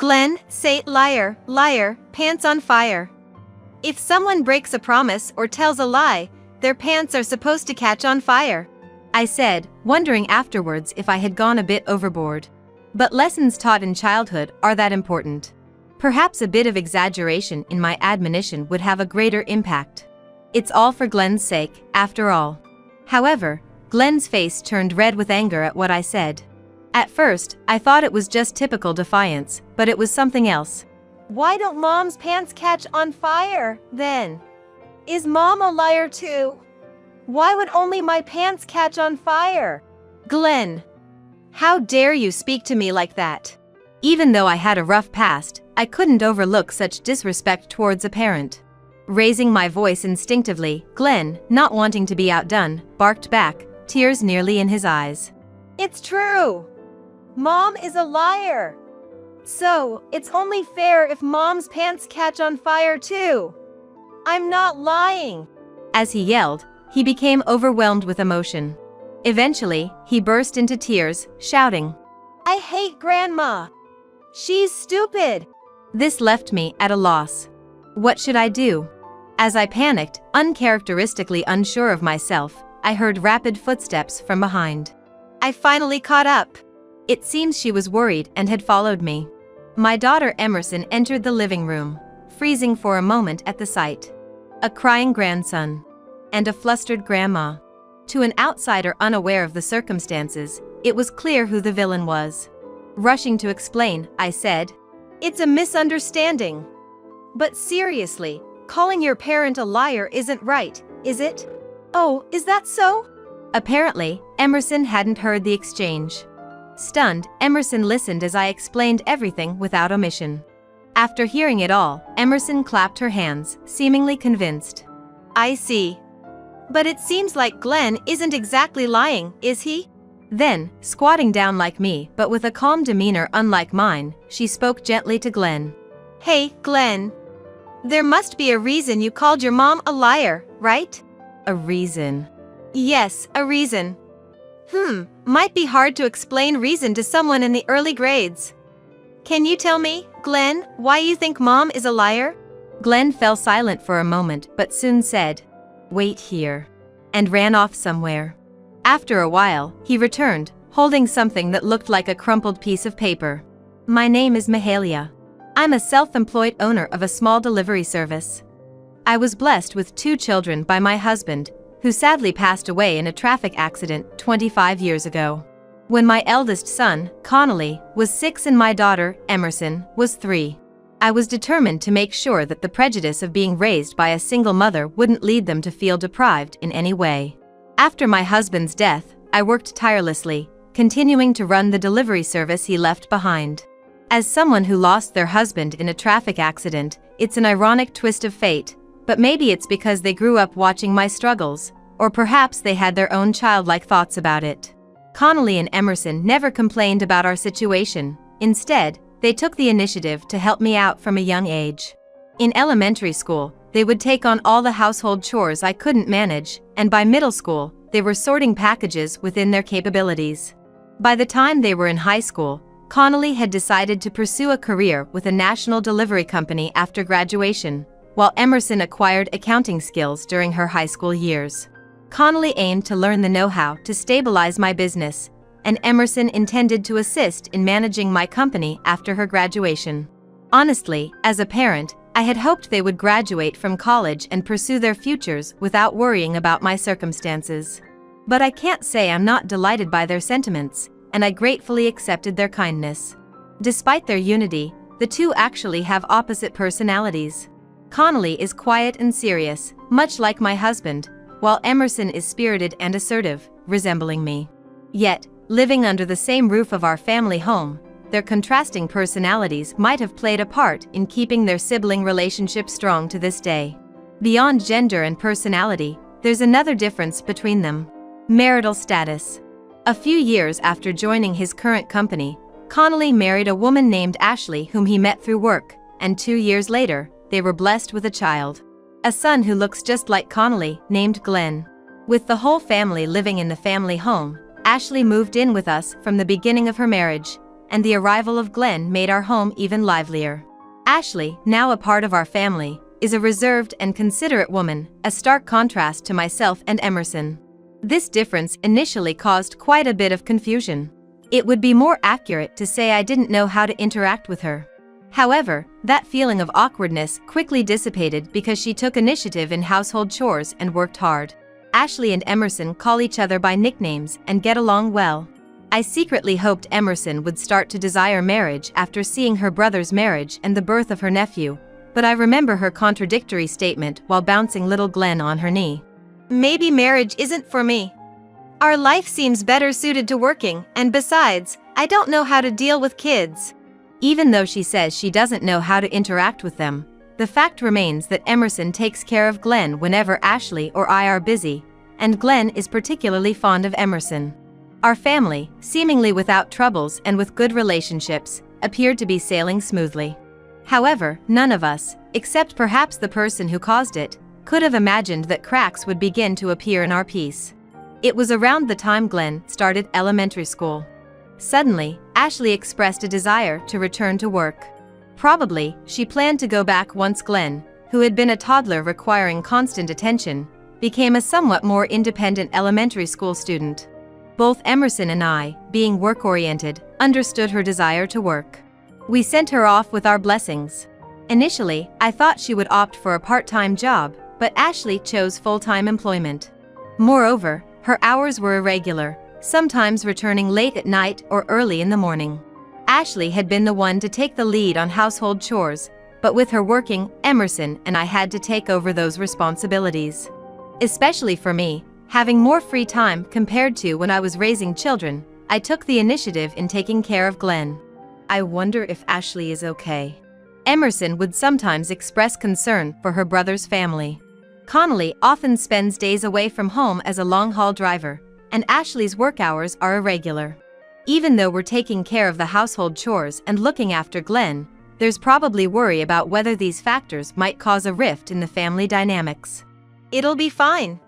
Glenn, say liar, liar, pants on fire. If someone breaks a promise or tells a lie, their pants are supposed to catch on fire, I said, wondering afterwards if I had gone a bit overboard. But lessons taught in childhood are that important. Perhaps a bit of exaggeration in my admonition would have a greater impact. It's all for Glenn's sake, after all. However, Glenn's face turned red with anger at what I said. At first, I thought it was just typical defiance, but it was something else. Why don't Mom's pants catch on fire, then? Is Mom a liar too? Why would only my pants catch on fire? Glenn, how dare you speak to me like that? Even though I had a rough past, I couldn't overlook such disrespect towards a parent. Raising my voice instinctively, Glenn, not wanting to be outdone, barked back, tears nearly in his eyes. It's true. Mom is a liar. So, it's only fair if Mom's pants catch on fire too. I'm not lying. As he yelled, he became overwhelmed with emotion. Eventually, he burst into tears, shouting, I hate Grandma. She's stupid. This left me at a loss. What should I do? As I panicked, uncharacteristically unsure of myself, I heard rapid footsteps from behind. I finally caught up. It seems she was worried and had followed me. My daughter Emerson entered the living room, freezing for a moment at the sight. A crying grandson. And a flustered grandma. To an outsider unaware of the circumstances, it was clear who the villain was. Rushing to explain, I said, It's a misunderstanding. But seriously, calling your parent a liar isn't right, is it? Oh, is that so? Apparently, Emerson hadn't heard the exchange. Stunned, Emerson listened as I explained everything without omission. After hearing it all, Emerson clapped her hands, seemingly convinced. I see. But it seems like Glenn isn't exactly lying, is he? Then, squatting down like me but with a calm demeanor unlike mine, she spoke gently to Glenn. Hey, Glenn. There must be a reason you called your mom a liar, right? A reason? Yes, a reason. Might be hard to explain reason to someone in the early grades. Can you tell me, Glenn, why you think Mom is a liar? Glenn fell silent for a moment but soon said, Wait here, and ran off somewhere. After a while, he returned, holding something that looked like a crumpled piece of paper. My name is Mahalia. I'm a self-employed owner of a small delivery service. I was blessed with 2 children by my husband, who sadly passed away in a traffic accident 25 years ago. When my eldest son, Connolly, was 6 and my daughter, Emerson, was 3. I was determined to make sure that the prejudice of being raised by a single mother wouldn't lead them to feel deprived in any way. After my husband's death, I worked tirelessly, continuing to run the delivery service he left behind. As someone who lost their husband in a traffic accident, it's an ironic twist of fate, but maybe it's because they grew up watching my struggles, or perhaps they had their own childlike thoughts about it. Connolly and Emerson never complained about our situation. Instead, they took the initiative to help me out from a young age. In elementary school, they would take on all the household chores I couldn't manage, and by middle school, they were sorting packages within their capabilities. By the time they were in high school, Connolly had decided to pursue a career with a national delivery company after graduation, while Emerson acquired accounting skills during her high school years. Connolly aimed to learn the know-how to stabilize my business, and Emerson intended to assist in managing my company after her graduation. Honestly, as a parent, I had hoped they would graduate from college and pursue their futures without worrying about my circumstances. But I can't say I'm not delighted by their sentiments, and I gratefully accepted their kindness. Despite their unity, the two actually have opposite personalities. Connolly is quiet and serious, much like my husband, while Emerson is spirited and assertive, resembling me. Yet, living under the same roof of our family home, their contrasting personalities might have played a part in keeping their sibling relationship strong to this day. Beyond gender and personality, there's another difference between them: marital status. A few years after joining his current company, Connolly married a woman named Ashley whom he met through work, and 2 years later, they were blessed with a child. A son who looks just like Connolly, named Glenn. With the whole family living in the family home, Ashley moved in with us from the beginning of her marriage, and the arrival of Glenn made our home even livelier. Ashley, now a part of our family, is a reserved and considerate woman, a stark contrast to myself and Emerson. This difference initially caused quite a bit of confusion. It would be more accurate to say I didn't know how to interact with her. However, that feeling of awkwardness quickly dissipated because she took initiative in household chores and worked hard. Ashley and Emerson call each other by nicknames and get along well. I secretly hoped Emerson would start to desire marriage after seeing her brother's marriage and the birth of her nephew, but I remember her contradictory statement while bouncing little Glenn on her knee. Maybe marriage isn't for me. Our life seems better suited to working, and besides, I don't know how to deal with kids. Even though she says she doesn't know how to interact with them, the fact remains that Emerson takes care of Glenn whenever Ashley or I are busy, and Glenn is particularly fond of Emerson. Our family, seemingly without troubles and with good relationships, appeared to be sailing smoothly. However, none of us, except perhaps the person who caused it, could have imagined that cracks would begin to appear in our peace. It was around the time Glenn started elementary school. Suddenly, Ashley expressed a desire to return to work. Probably, she planned to go back once Glenn, who had been a toddler requiring constant attention, became a somewhat more independent elementary school student. Both Emerson and I, being work-oriented, understood her desire to work. We sent her off with our blessings. Initially, I thought she would opt for a part-time job, but Ashley chose full-time employment. Moreover, her hours were irregular, sometimes returning late at night or early in the morning. Ashley had been the one to take the lead on household chores, but with her working, Emerson and I had to take over those responsibilities. Especially for me, having more free time compared to when I was raising children, I took the initiative in taking care of Glenn. I wonder if Ashley is okay. Emerson would sometimes express concern for her brother's family. Connolly often spends days away from home as a long-haul driver, and Ashley's work hours are irregular. Even though we're taking care of the household chores and looking after Glenn, there's probably worry about whether these factors might cause a rift in the family dynamics. It'll be fine.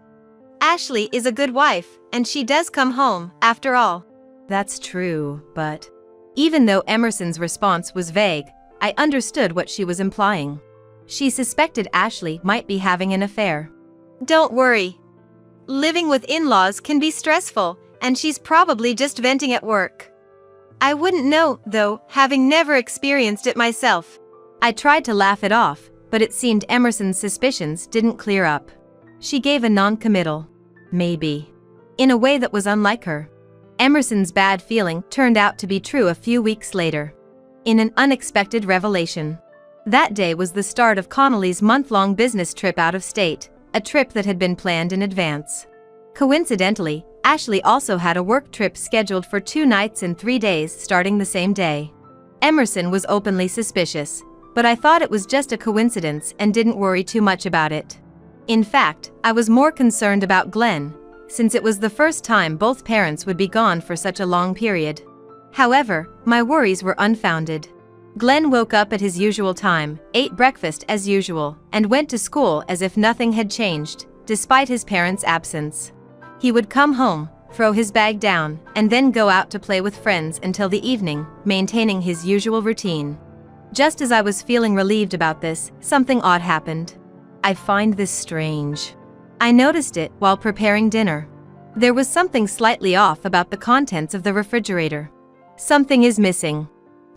Ashley is a good wife, and she does come home, after all. That's true, but even though Emerson's response was vague, I understood what she was implying. She suspected Ashley might be having an affair. Don't worry. Living with in-laws can be stressful, and she's probably just venting at work. I wouldn't know, though, having never experienced it myself. I tried to laugh it off, but it seemed Emerson's suspicions didn't clear up. She gave a non-committal, maybe, in a way that was unlike her. Emerson's bad feeling turned out to be true a few weeks later, in an unexpected revelation. That day was the start of Connolly's month-long business trip out of state, a trip that had been planned in advance. Coincidentally, Ashley also had a work trip scheduled for 2 nights and 3 days starting the same day. Emerson was openly suspicious, but I thought it was just a coincidence and didn't worry too much about it. In fact, I was more concerned about Glenn, since it was the first time both parents would be gone for such a long period. However, my worries were unfounded. Glenn woke up at his usual time, ate breakfast as usual, and went to school as if nothing had changed, despite his parents' absence. He would come home, throw his bag down, and then go out to play with friends until the evening, maintaining his usual routine. Just as I was feeling relieved about this, something odd happened. I find this strange. I noticed it while preparing dinner. There was something slightly off about the contents of the refrigerator. Something is missing.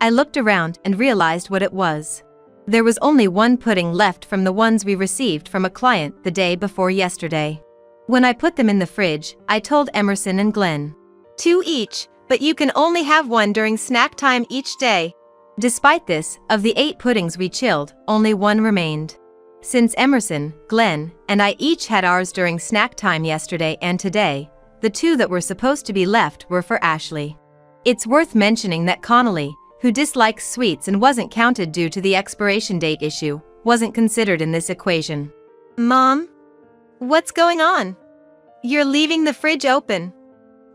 I looked around and realized what it was. There was only one pudding left from the ones we received from a client the day before yesterday. When I put them in the fridge, I told Emerson and Glenn. 2 each, but you can only have 1 during snack time each day. Despite this, of the 8 puddings we chilled, only 1 remained. Since Emerson, Glenn, and I each had ours during snack time yesterday and today, the 2 that were supposed to be left were for Ashley. It's worth mentioning that Connolly, who dislikes sweets and wasn't counted due to the expiration date issue, wasn't considered in this equation. Mom? What's going on? You're leaving the fridge open.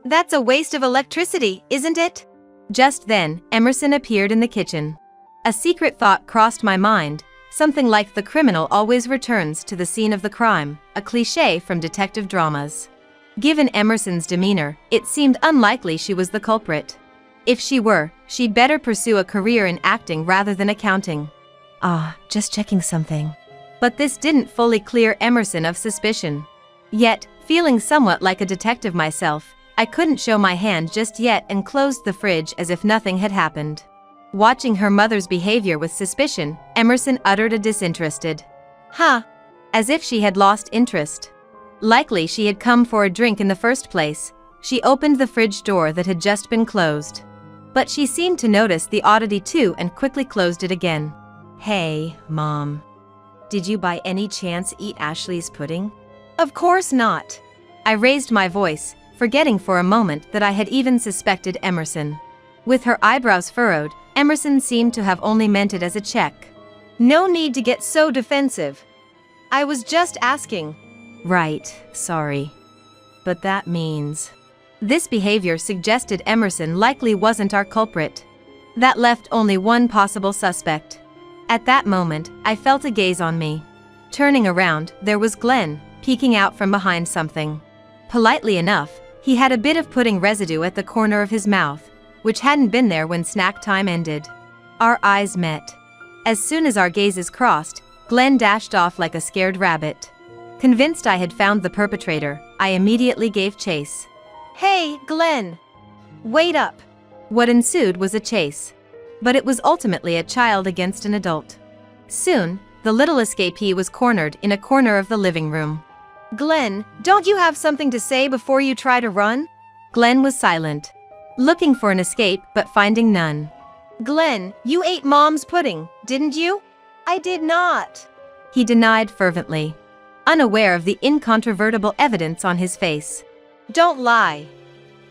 That's a waste of electricity, isn't it? Just then, Emerson appeared in the kitchen. A secret thought crossed my mind, something like the criminal always returns to the scene of the crime, a cliché from detective dramas. Given Emerson's demeanor, it seemed unlikely she was the culprit. If she were, she'd better pursue a career in acting rather than accounting. Just checking something. But this didn't fully clear Emerson of suspicion. Yet, feeling somewhat like a detective myself, I couldn't show my hand just yet and closed the fridge as if nothing had happened. Watching her mother's behavior with suspicion, Emerson uttered a disinterested, "Huh," as if she had lost interest. Likely she had come for a drink in the first place. She opened the fridge door that had just been closed. But she seemed to notice the oddity too and quickly closed it again. "Hey, Mom. Did you by any chance eat Ashley's pudding?" "Of course not." I raised my voice, forgetting for a moment that I had even suspected Emerson. With her eyebrows furrowed, Emerson seemed to have only meant it as a check. "No need to get so defensive. I was just asking." "Right, sorry. But that means..." This behavior suggested Emerson likely wasn't our culprit. That left only one possible suspect. At that moment, I felt a gaze on me. Turning around, there was Glenn, peeking out from behind something. Politely enough, he had a bit of pudding residue at the corner of his mouth, which hadn't been there when snack time ended. Our eyes met. As soon as our gazes crossed, Glenn dashed off like a scared rabbit. Convinced I had found the perpetrator, I immediately gave chase. "Hey, Glenn! Wait up!" What ensued was a chase. But it was ultimately a child against an adult. Soon, the little escapee was cornered in a corner of the living room. "Glenn, don't you have something to say before you try to run?" Glenn was silent, looking for an escape but finding none. "Glenn, you ate Mom's pudding, didn't you?" "I did not," he denied fervently, unaware of the incontrovertible evidence on his face. "Don't lie.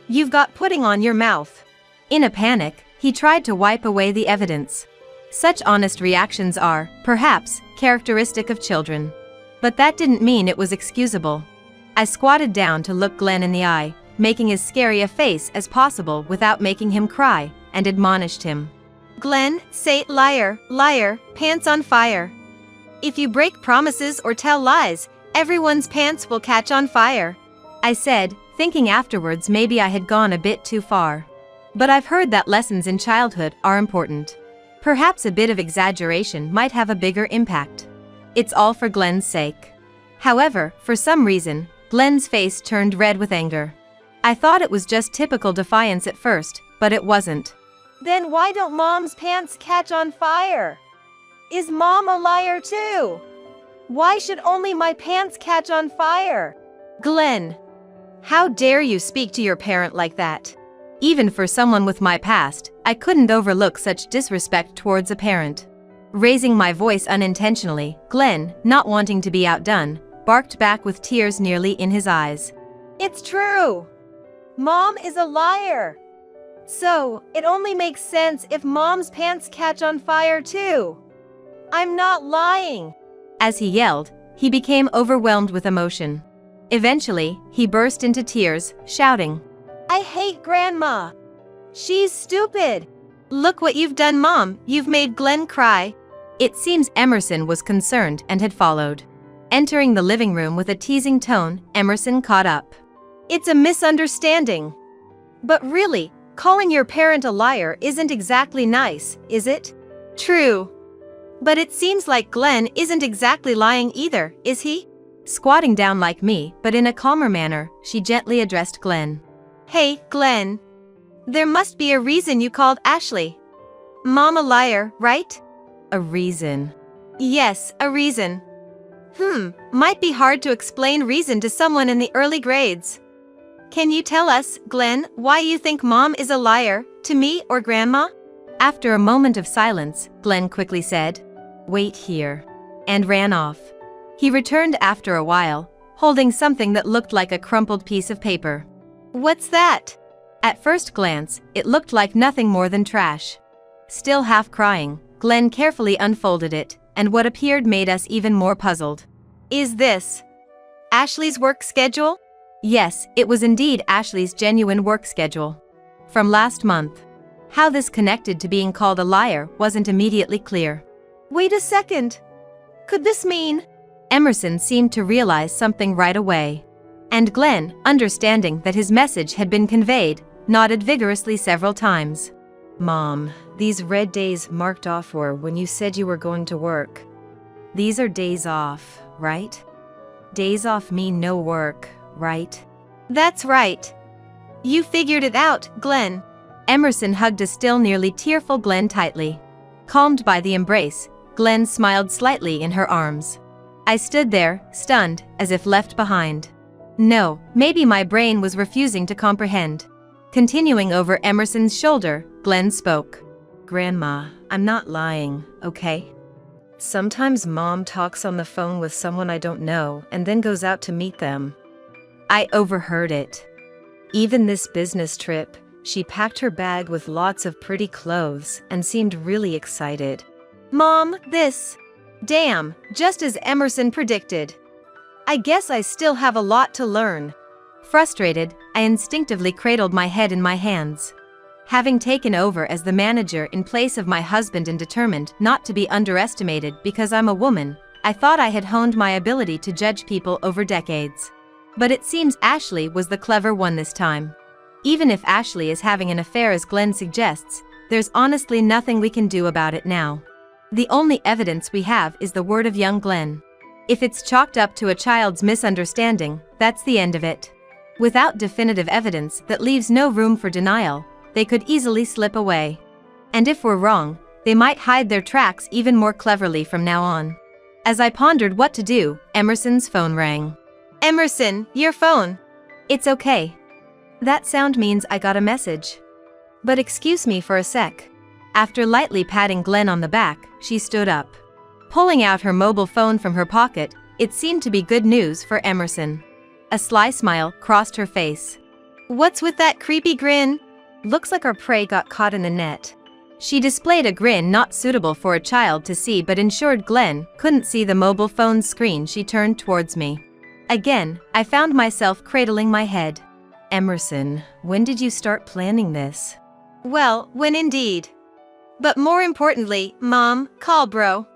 You've got pudding on your mouth." In a panic, he tried to wipe away the evidence. Such honest reactions are, perhaps, characteristic of children. But that didn't mean it was excusable. I squatted down to look Glenn in the eye, making as scary a face as possible without making him cry, and admonished him. "Glenn, say liar, liar, pants on fire. If you break promises or tell lies, everyone's pants will catch on fire," I said, thinking afterwards maybe I had gone a bit too far. But I've heard that lessons in childhood are important. Perhaps a bit of exaggeration might have a bigger impact. It's all for Glenn's sake. However, for some reason, Glenn's face turned red with anger. I thought it was just typical defiance at first, but it wasn't. "Then why don't Mom's pants catch on fire? Is Mom a liar too? Why should only my pants catch on fire?" "Glenn, how dare you speak to your parent like that?" Even for someone with my past, I couldn't overlook such disrespect towards a parent. Raising my voice unintentionally, Glenn, not wanting to be outdone, barked back with tears nearly in his eyes. "It's true. Mom is a liar. So, it only makes sense if Mom's pants catch on fire too. I'm not lying." As he yelled, he became overwhelmed with emotion. Eventually, he burst into tears, shouting, "I hate Grandma. She's stupid." "Look what you've done, Mom, you've made Glenn cry." It seems Emerson was concerned and had followed. Entering the living room with a teasing tone, Emerson caught up. "It's a misunderstanding. But really, calling your parent a liar isn't exactly nice, is it?" "True. But it seems like Glenn isn't exactly lying either, is he?" Squatting down like me, but in a calmer manner, she gently addressed Glenn. "Hey, Glenn. There must be a reason you called Ashley Mom a liar, right?" "A reason?" "Yes, a reason." Might be hard to explain reason to someone in the early grades. Can you tell us, Glenn, why you think Mom is a liar, to me or Grandma?" After a moment of silence, Glenn quickly said, "Wait here," and ran off. He returned after a while, holding something that looked like a crumpled piece of paper. "What's that?" At first glance, it looked like nothing more than trash. Still half crying, Glenn carefully unfolded it, and what appeared made us even more puzzled. "Is this Ashley's work schedule?" Yes, it was indeed Ashley's genuine work schedule. From last month. How this connected to being called a liar wasn't immediately clear. "Wait a second. Could this mean..." Emerson seemed to realize something right away. And Glenn, understanding that his message had been conveyed, nodded vigorously several times. Mom, these red days marked off were when you said you were going to work. These are days off, right? Days off mean no work, right? That's right. You figured it out, Glenn. Emerson hugged a still nearly tearful Glenn tightly. Calmed by the embrace, Glenn smiled slightly in her arms. I stood there, stunned, as if left behind. No, maybe my brain was refusing to comprehend. Continuing over Emerson's shoulder, Glenn spoke. Grandma, I'm not lying, okay? Sometimes Mom talks on the phone with someone I don't know and then goes out to meet them. I overheard it. Even this business trip, she packed her bag with lots of pretty clothes and seemed really excited. Mom, this. Damn, just as Emerson predicted. I guess I still have a lot to learn. Frustrated, I instinctively cradled my head in my hands. Having taken over as the manager in place of my husband and determined not to be underestimated because I'm a woman, I thought I had honed my ability to judge people over decades. But it seems Ashley was the clever one this time. Even if Ashley is having an affair as Glenn suggests, there's honestly nothing we can do about it now. The only evidence we have is the word of young Glenn. If it's chalked up to a child's misunderstanding, that's the end of it. Without definitive evidence that leaves no room for denial, they could easily slip away. And if we're wrong, they might hide their tracks even more cleverly from now on. As I pondered what to do, Emerson's phone rang. Emerson, your phone. It's okay. That sound means I got a message. But excuse me for a sec. After lightly patting Glenn on the back, she stood up. Pulling out her mobile phone from her pocket, it seemed to be good news for Emerson. A sly smile crossed her face. What's with that creepy grin? Looks like our prey got caught in the net. She displayed a grin not suitable for a child to see but ensured Glenn couldn't see the mobile phone's screen. She turned towards me. Again, I found myself cradling my head. Emerson, when did you start planning this? Well, when indeed. But more importantly, Mom, call bro.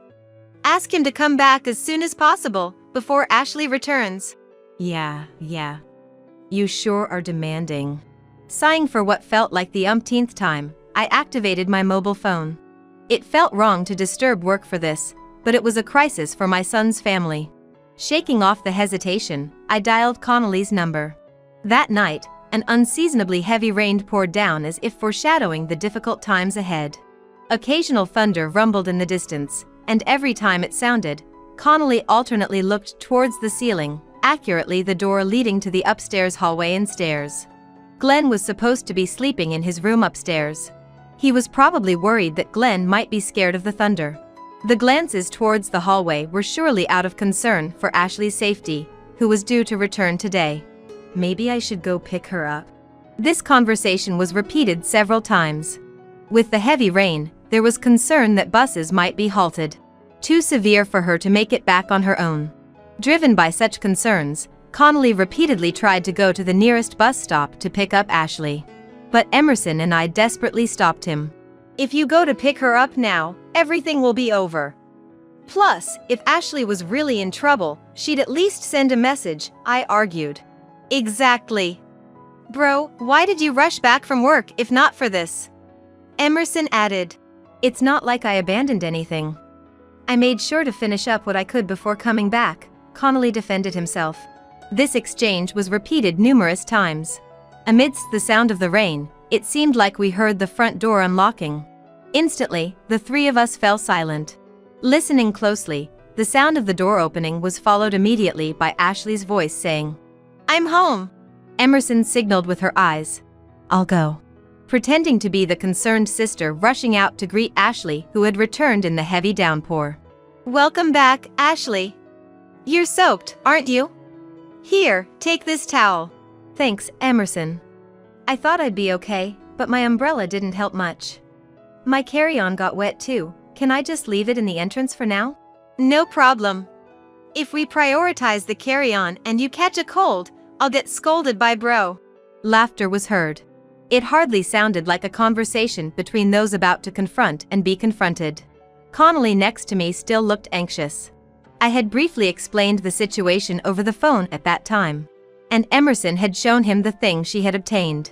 Ask him to come back as soon as possible, before Ashley returns. Yeah. You sure are demanding. Sighing for what felt like the umpteenth time, I activated my mobile phone. It felt wrong to disturb work for this, but it was a crisis for my son's family. Shaking off the hesitation, I dialed Connolly's number. That night, an unseasonably heavy rain poured down as if foreshadowing the difficult times ahead. Occasional thunder rumbled in the distance, and every time it sounded, Connolly alternately looked towards the ceiling, accurately the door leading to the upstairs hallway and stairs. Glenn was supposed to be sleeping in his room upstairs. He was probably worried that Glenn might be scared of the thunder. The glances towards the hallway were surely out of concern for Ashley's safety, who was due to return today. Maybe I should go pick her up. This conversation was repeated several times. With the heavy rain, there was concern that buses might be halted. Too severe for her to make it back on her own. Driven by such concerns, Connolly repeatedly tried to go to the nearest bus stop to pick up Ashley. But Emerson and I desperately stopped him. If you go to pick her up now, everything will be over. Plus, if Ashley was really in trouble, she'd at least send a message, I argued. Exactly. Bro, why did you rush back from work if not for this? Emerson added. It's not like I abandoned anything. I made sure to finish up what I could before coming back, Connolly defended himself. This exchange was repeated numerous times. Amidst the sound of the rain, it seemed like we heard the front door unlocking. Instantly, the three of us fell silent. Listening closely, the sound of the door opening was followed immediately by Ashley's voice saying, I'm home. Emerson signaled with her eyes. I'll go. Pretending to be the concerned sister rushing out to greet Ashley, who had returned in the heavy downpour. Welcome back, Ashley. You're soaked, aren't you? Here, take this towel. Thanks, Emerson. I thought I'd be okay, but my umbrella didn't help much. My carry-on got wet too. Can I just leave it in the entrance for now? No problem. If we prioritize the carry-on and you catch a cold, I'll get scolded by bro. Laughter was heard. It hardly sounded like a conversation between those about to confront and be confronted. Connolly next to me still looked anxious. I had briefly explained the situation over the phone at that time, and Emerson had shown him the thing she had obtained.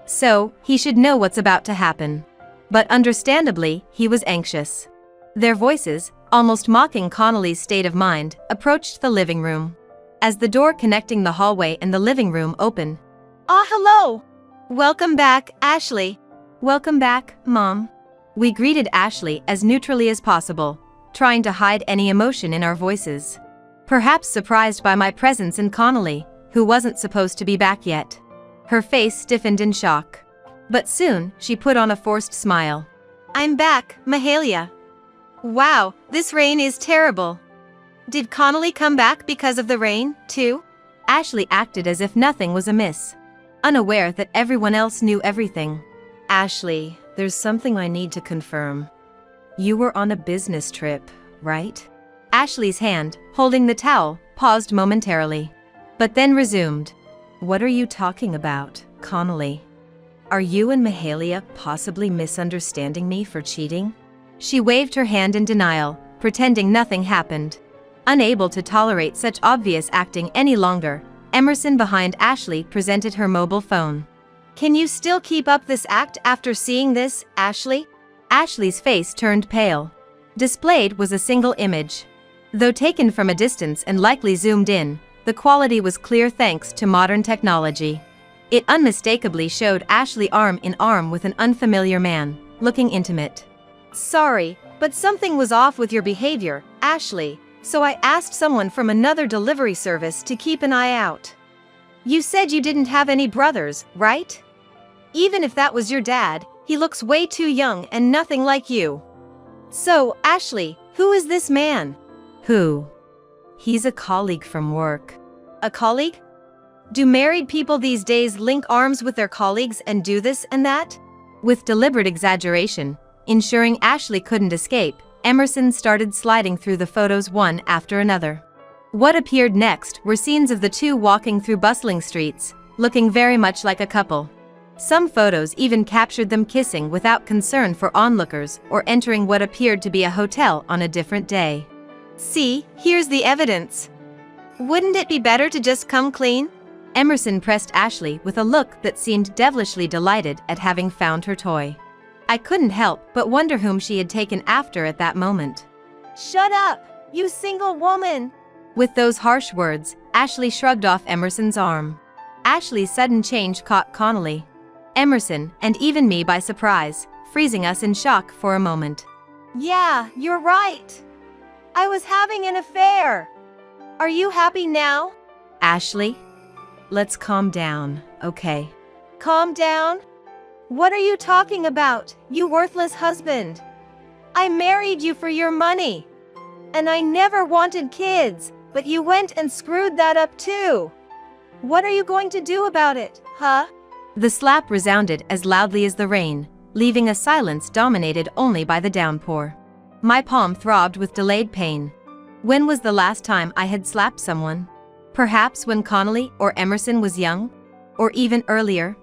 So, he should know what's about to happen. But understandably, he was anxious. Their voices, almost mocking Connolly's state of mind, approached the living room. As the door connecting the hallway and the living room opened. Hello! Welcome back, Ashley. Welcome back, Mom. We greeted Ashley as neutrally as possible, trying to hide any emotion in our voices. Perhaps surprised by my presence and Connolly, who wasn't supposed to be back yet. Her face stiffened in shock. But soon, she put on a forced smile. I'm back, Mahalia. Wow, this rain is terrible. Did Connolly come back because of the rain, too? Ashley acted as if nothing was amiss, unaware that everyone else knew everything. Ashley, there's something I need to confirm. You were on a business trip, right? Ashley's hand, holding the towel, paused momentarily, but then resumed. What are you talking about, Connolly? Are you and Mahalia possibly misunderstanding me for cheating? She waved her hand in denial, pretending nothing happened. Unable to tolerate such obvious acting any longer, Emerson behind Ashley presented her mobile phone. Can you still keep up this act after seeing this, Ashley? Ashley's face turned pale. Displayed was a single image. Though taken from a distance and likely zoomed in, the quality was clear thanks to modern technology. It unmistakably showed Ashley arm in arm with an unfamiliar man, looking intimate. Sorry, but something was off with your behavior, Ashley, so I asked someone from another delivery service to keep an eye out. You said you didn't have any brothers, right? Even if that was your dad, he looks way too young and nothing like you. So, Ashley, who is this man? Who? He's a colleague from work. A colleague? Do married people these days link arms with their colleagues and do this and that? With deliberate exaggeration, ensuring Ashley couldn't escape, Emerson started sliding through the photos one after another. What appeared next were scenes of the two walking through bustling streets, looking very much like a couple. Some photos even captured them kissing without concern for onlookers or entering what appeared to be a hotel on a different day. See, here's the evidence. Wouldn't it be better to just come clean? Emerson pressed Ashley with a look that seemed devilishly delighted at having found her toy. I couldn't help but wonder whom she had taken after at that moment. Shut up, you single woman! With those harsh words, Ashley shrugged off Emerson's arm. Ashley's sudden change caught Connolly, Emerson, and even me by surprise, freezing us in shock for a moment. Yeah, you're right. I was having an affair. Are you happy now? Ashley? Let's calm down, okay? Calm down? What are you talking about, you worthless husband? I married you for your money. And I never wanted kids, but you went and screwed that up too. What are you going to do about it, huh? The slap resounded as loudly as the rain, leaving a silence dominated only by the downpour. My palm throbbed with delayed pain. When was the last time I had slapped someone? Perhaps when Connolly or Emerson was young? Or even earlier?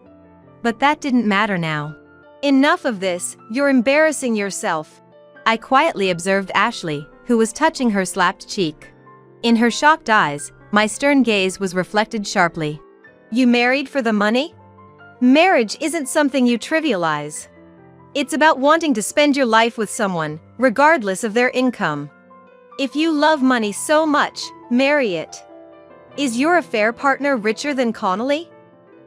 But that didn't matter now. Enough of this, you're embarrassing yourself. I quietly observed Ashley, who was touching her slapped cheek. In her shocked eyes, my stern gaze was reflected sharply. You married for the money? Marriage isn't something you trivialize. It's about wanting to spend your life with someone, regardless of their income. If you love money so much, marry it. Is your affair partner richer than Connolly?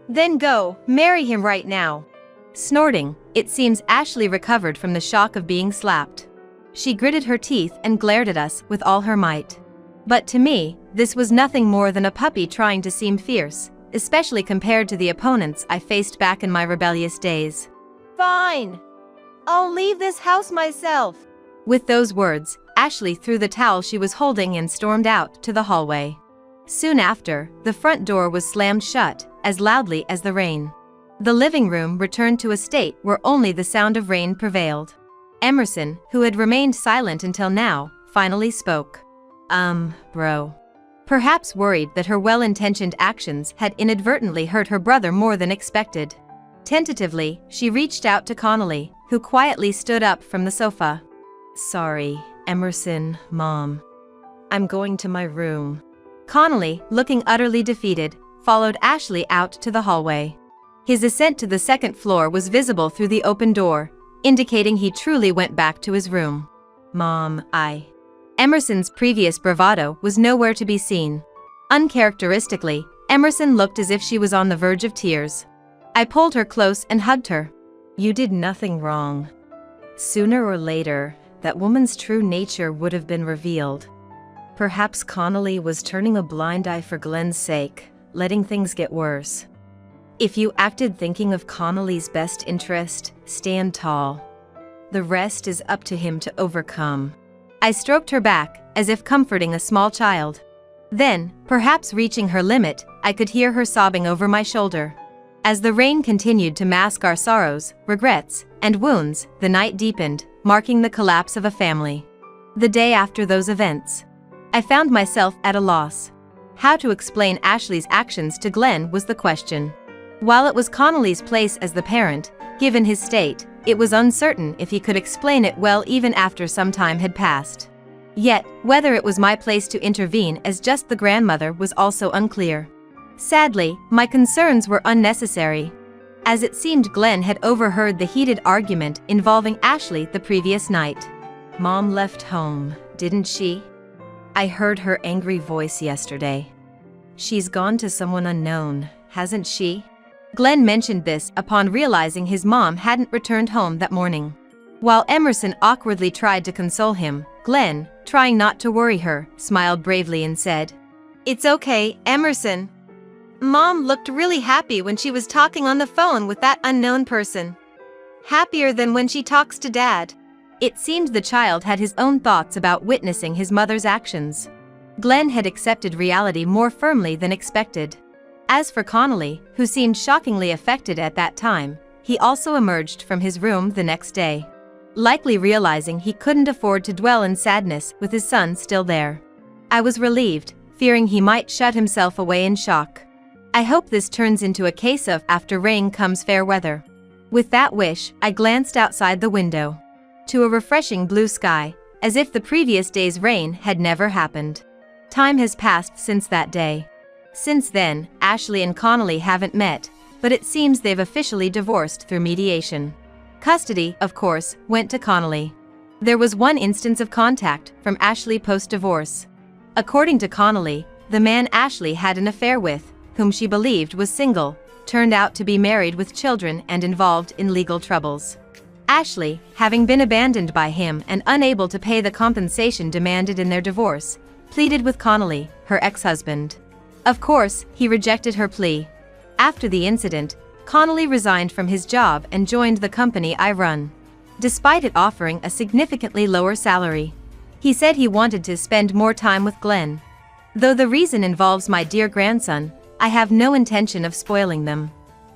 Then go, marry him right now. Snorting, it seems Ashley recovered from the shock of being slapped. She gritted her teeth and glared at us with all her might. But to me, this was nothing more than a puppy trying to seem fierce, especially compared to the opponents I faced back in my rebellious days. Fine. I'll leave this house myself. With those words, Ashley threw the towel she was holding and stormed out to the hallway. Soon after, the front door was slammed shut, as loudly as the rain. The living room returned to a state where only the sound of rain prevailed. Emerson, who had remained silent until now, finally spoke. Bro. Perhaps worried that her well-intentioned actions had inadvertently hurt her brother more than expected. Tentatively, she reached out to Connolly, who quietly stood up from the sofa. Sorry, Emerson, Mom. I'm going to my room. Connolly, looking utterly defeated, followed Ashley out to the hallway. His ascent to the second floor was visible through the open door, indicating he truly went back to his room. Mom, Emerson's previous bravado was nowhere to be seen. Uncharacteristically, Emerson looked as if she was on the verge of tears. I pulled her close and hugged her. You did nothing wrong. Sooner or later, that woman's true nature would have been revealed. Perhaps Connolly was turning a blind eye for Glenn's sake, letting things get worse. If you acted thinking of Connolly's best interest, stand tall. The rest is up to him to overcome. I stroked her back, as if comforting a small child. Then, perhaps reaching her limit, I could hear her sobbing over my shoulder. As the rain continued to mask our sorrows, regrets, and wounds, the night deepened, marking the collapse of a family. The day after those events, I found myself at a loss. How to explain Ashley's actions to Glenn was the question. While it was Connolly's place as the parent, given his state, it was uncertain if he could explain it well even after some time had passed. Yet, whether it was my place to intervene as just the grandmother was also unclear. Sadly, my concerns were unnecessary, as it seemed Glenn had overheard the heated argument involving Ashley the previous night. Mom left home, didn't she? I heard her angry voice yesterday. She's gone to someone unknown, hasn't she? Glenn mentioned this upon realizing his mom hadn't returned home that morning. While Emerson awkwardly tried to console him, Glenn, trying not to worry her, smiled bravely and said, It's okay, Emerson. Mom looked really happy when she was talking on the phone with that unknown person. Happier than when she talks to Dad. It seemed the child had his own thoughts about witnessing his mother's actions. Glenn had accepted reality more firmly than expected. As for Connolly, who seemed shockingly affected at that time, he also emerged from his room the next day, likely realizing he couldn't afford to dwell in sadness with his son still there. I was relieved, fearing he might shut himself away in shock. I hope this turns into a case of after rain comes fair weather. With that wish, I glanced outside the window to a refreshing blue sky, as if the previous day's rain had never happened. Time has passed since that day. Since then, Ashley and Connolly haven't met, but it seems they've officially divorced through mediation. Custody, of course, went to Connolly. There was one instance of contact from Ashley post-divorce. According to Connolly, the man Ashley had an affair with, whom she believed was single, turned out to be married with children and involved in legal troubles. Ashley, having been abandoned by him and unable to pay the compensation demanded in their divorce, pleaded with Connolly, her ex-husband. Of course, he rejected her plea. After the incident, Connolly resigned from his job and joined the company I run, despite it offering a significantly lower salary. He said he wanted to spend more time with Glenn. Though the reason involves my dear grandson, I have no intention of spoiling them.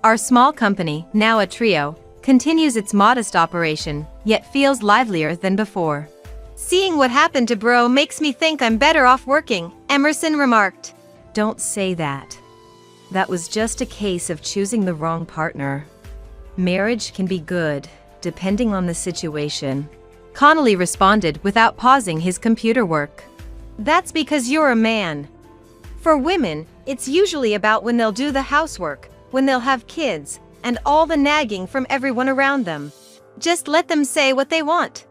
Our small company, now a trio, continues its modest operation, yet feels livelier than before. Seeing what happened to Bro makes me think I'm better off working, Emerson remarked. Don't say that. That was just a case of choosing the wrong partner. Marriage can be good, depending on the situation. Connolly responded without pausing his computer work. That's because you're a man. For women, it's usually about when they'll do the housework, when they'll have kids, and all the nagging from everyone around them. Just let them say what they want.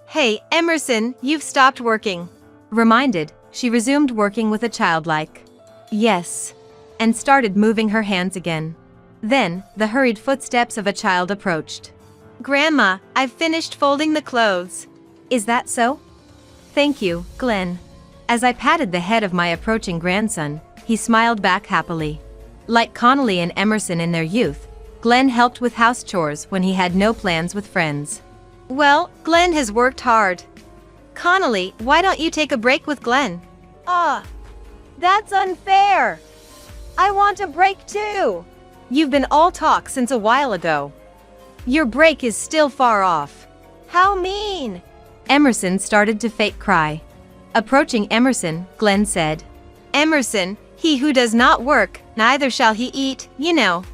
Hey, Emerson, you've stopped working. Reminded, she resumed working with a childlike yes, and started moving her hands again. Then, the hurried footsteps of a child approached. Grandma, I've finished folding the clothes. Is that so? Thank you, Glenn. As I patted the head of my approaching grandson, he smiled back happily. Like Connolly and Emerson in their youth, Glenn helped with house chores when he had no plans with friends. Well, Glenn has worked hard. Connolly, why don't you take a break with Glenn? That's unfair. I want a break too. You've been all talk since a while ago. Your break is still far off. How mean! Emerson started to fake cry. Approaching Emerson, Glenn said, Emerson, he who does not work, neither shall he eat, you know.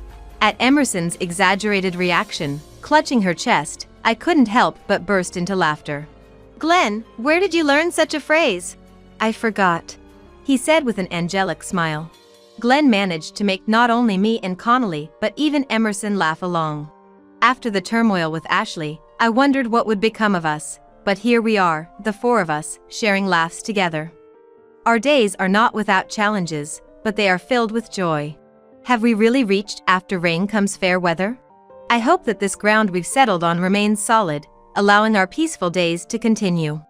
At Emerson's exaggerated reaction, clutching her chest, I couldn't help but burst into laughter. Glenn, where did you learn such a phrase? I forgot, he said with an angelic smile. Glenn managed to make not only me and Connolly but even Emerson laugh along. After the turmoil with Ashley, I wondered what would become of us, but here we are, the four of us, sharing laughs together. Our days are not without challenges, but they are filled with joy. Have we really reached after rain comes fair weather? I hope that this ground we've settled on remains solid, allowing our peaceful days to continue.